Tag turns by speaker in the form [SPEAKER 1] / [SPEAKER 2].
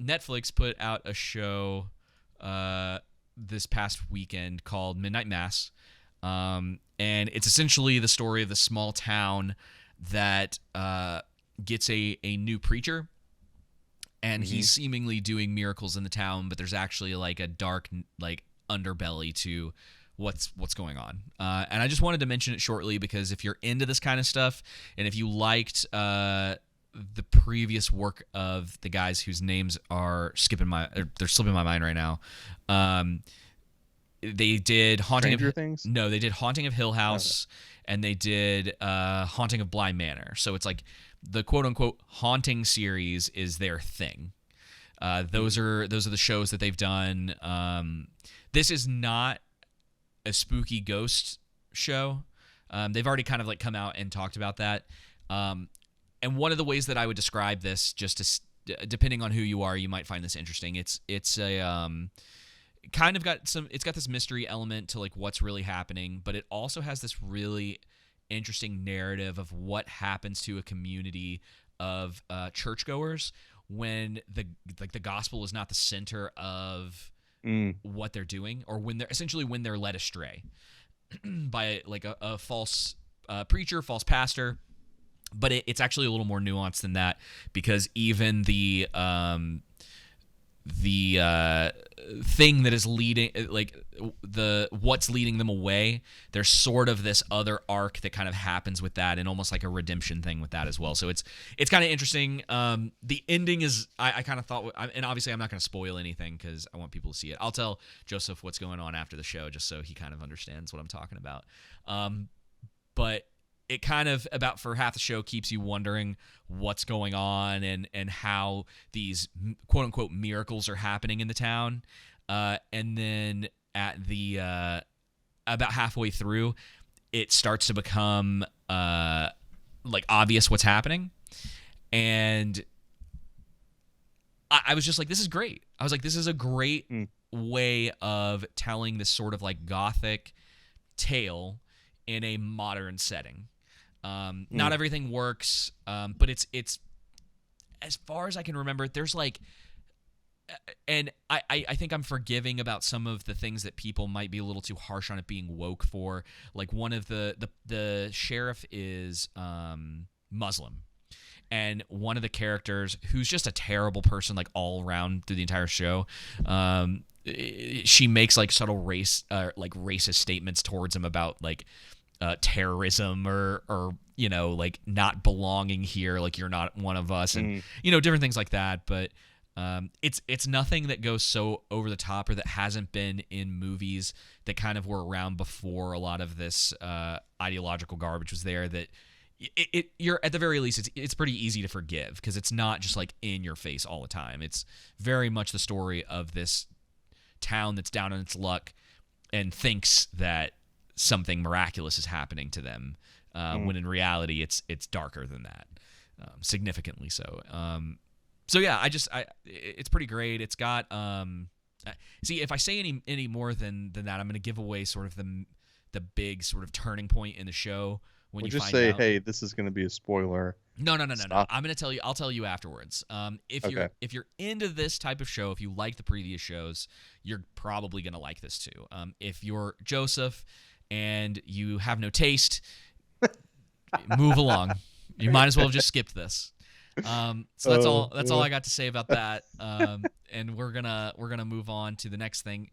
[SPEAKER 1] Netflix put out a show this past weekend called Midnight Mass, and it's essentially the story of the small town that gets a new preacher, and he's seemingly doing miracles in the town, but there's actually like a dark like underbelly to what's going on. And I just wanted to mention it shortly because if you're into this kind of stuff, and if you liked the previous work of the guys whose names are they're slipping my mind right now. They did
[SPEAKER 2] Stranger Things?
[SPEAKER 1] No, they did Haunting of Hill House, and they did Haunting of Bly Manor. So it's like the quote unquote haunting series is their thing. Those are the shows that they've done. This is not a spooky ghost show. They've already kind of like come out and talked about that. And one of the ways that I would describe this, just to, depending on who you are, you might find this interesting. It's a kind of it's got this mystery element to like what's really happening, but it also has this really interesting narrative of what happens to a community of churchgoers when the gospel is not the center of what they're doing, or when they're led astray by like a false preacher, false pastor. But it's actually a little more nuanced than that, because even the thing that is leading, like what's leading them away, there's sort of this other arc that kind of happens with that, and almost like a redemption thing with that as well. So it's kind of interesting. The ending is, I kind of thought, and obviously I'm not going to spoil anything because I want people to see it. I'll tell Joseph what's going on after the show, just so he kind of understands what I'm talking about. But it kind of, about for half the show, keeps you wondering what's going on and how these quote unquote miracles are happening in the town. And then at the about halfway through, it starts to become like obvious what's happening. And I was just like, this is great. I was like, this is a great way of telling this sort of like gothic tale in a modern setting. Not everything works, but it's as far as I can remember, there's like, and I think I'm forgiving about some of the things that people might be a little too harsh on it being woke for. Like one of the sheriff is Muslim, and one of the characters, who's just a terrible person like all around through the entire show, she makes like subtle like racist statements towards him about like terrorism or you know, like not belonging here, like you're not one of us, and you know, different things like that. But it's nothing that goes so over the top, or that hasn't been in movies that kind of were around before a lot of this ideological garbage was there, that you're at the very least it's pretty easy to forgive, because it's not just like in your face all the time. It's very much the story of this town that's down on its luck and thinks that something miraculous is happening to them, when in reality it's darker than that, significantly so. So yeah, it's pretty great. It's got see, if I say any more than that, I'm going to give away sort of the big sort of turning point in the show. When
[SPEAKER 2] we'll
[SPEAKER 1] you
[SPEAKER 2] just
[SPEAKER 1] find
[SPEAKER 2] say,
[SPEAKER 1] out,
[SPEAKER 2] hey, this is going to be a spoiler.
[SPEAKER 1] No. I'm going to tell you. I'll tell you afterwards. If you're into this type of show, if you like the previous shows, you're probably going to like this too. If you're Joseph and you have no taste, move along. You might as well have just skipped this. So that's all I got to say about that. And we're gonna move on to the next thing.